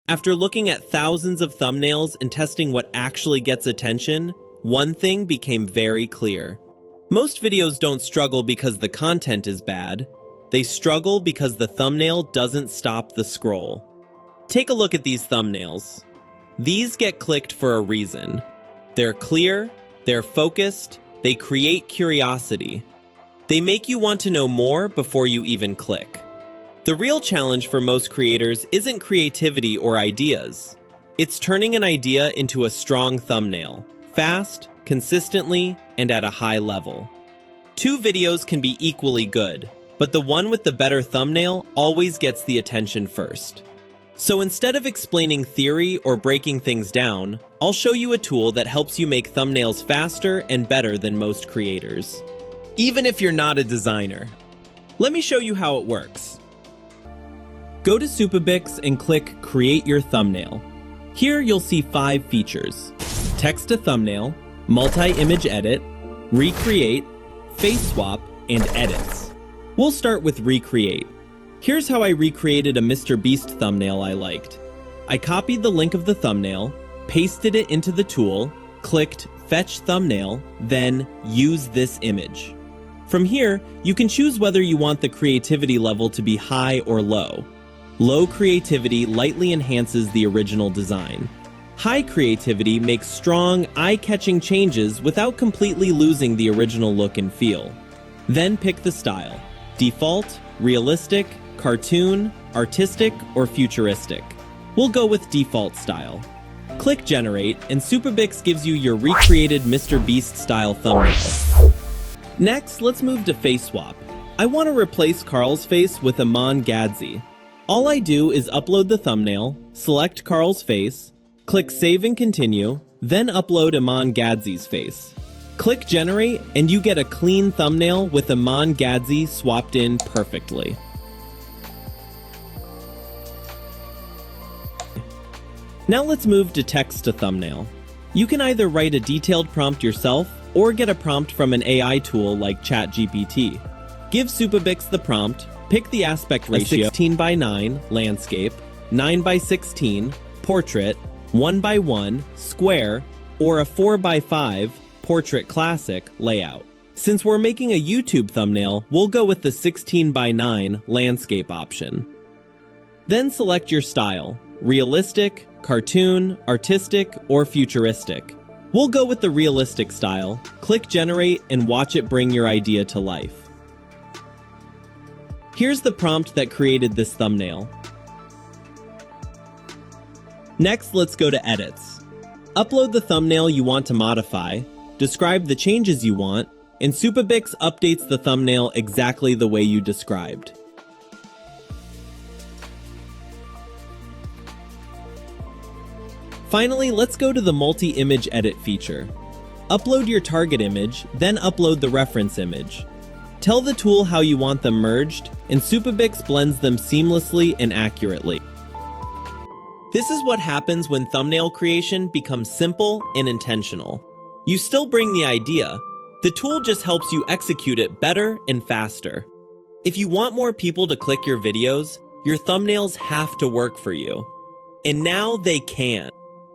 After looking at thousands of thumbnails and testing what actually gets attention, one thing became very clear. Most videos don't struggle because the content is bad. They struggle because the thumbnail doesn't stop the scroll. Take a look at these thumbnails. These get clicked for a reason. They're clear, they're focused, they create curiosity. They make you want to know more before you even click. The real challenge for most creators isn't creativity or ideas. It's turning an idea into a strong thumbnail, fast, consistently, and at a high level. Two videos can be equally good, but the one with the better thumbnail always gets the attention first. So instead of explaining theory or breaking things down, I'll show you a tool that helps you make thumbnails faster and better than most creators, even if you're not a designer. Let me show you how it works. Go to Supabix and click Create Your Thumbnail. Here you'll see 5 features: text to thumbnail, multi-image edit, recreate, face swap, and edits. We'll start with recreate. Here's how I recreated a Mr. Beast thumbnail I liked. I copied the link of the thumbnail, pasted it into the tool, clicked Fetch Thumbnail, then Use this image. From here, you can choose whether you want the creativity level to be high or low. Low creativity lightly enhances the original design. High creativity makes strong, eye-catching changes without completely losing the original look and feel. Then pick the style: default, realistic, cartoon, artistic, or futuristic. We'll go with default style. Click Generate, and Supabix gives you your recreated Mr. Beast style thumbnail. Next, let's move to face swap. I want to replace Carl's face with Aman Gadzi. All I do is upload the thumbnail, select Carl's face, click Save and Continue, then upload Aman Gadzi's face. Click Generate, and you get a clean thumbnail with Aman Gadzi swapped in perfectly. Now let's move to text to thumbnail. You can either write a detailed prompt yourself or get a prompt from an AI tool like ChatGPT. Give Supabix the prompt, pick the aspect ratio: 16:9 landscape, 9:16 portrait, 1:1 square, or a 4:5 portrait classic layout. Since we're making a YouTube thumbnail, we'll go with the 16:9 landscape option. Then select your style: realistic, cartoon, artistic, or futuristic. We'll go with the realistic style. Click Generate and watch it bring your idea to life. Here's the prompt that created this thumbnail. Next, let's go to Edits. Upload the thumbnail you want to modify, describe the changes you want, and Supabix updates the thumbnail exactly the way you described. Finally, let's go to the multi-image edit feature. Upload your target image, then upload the reference image. Tell the tool how you want them merged, and Supabix blends them seamlessly and accurately. This is what happens when thumbnail creation becomes simple and intentional. You still bring the idea, the tool just helps you execute it better and faster. If you want more people to click your videos, your thumbnails have to work for you. And now they can.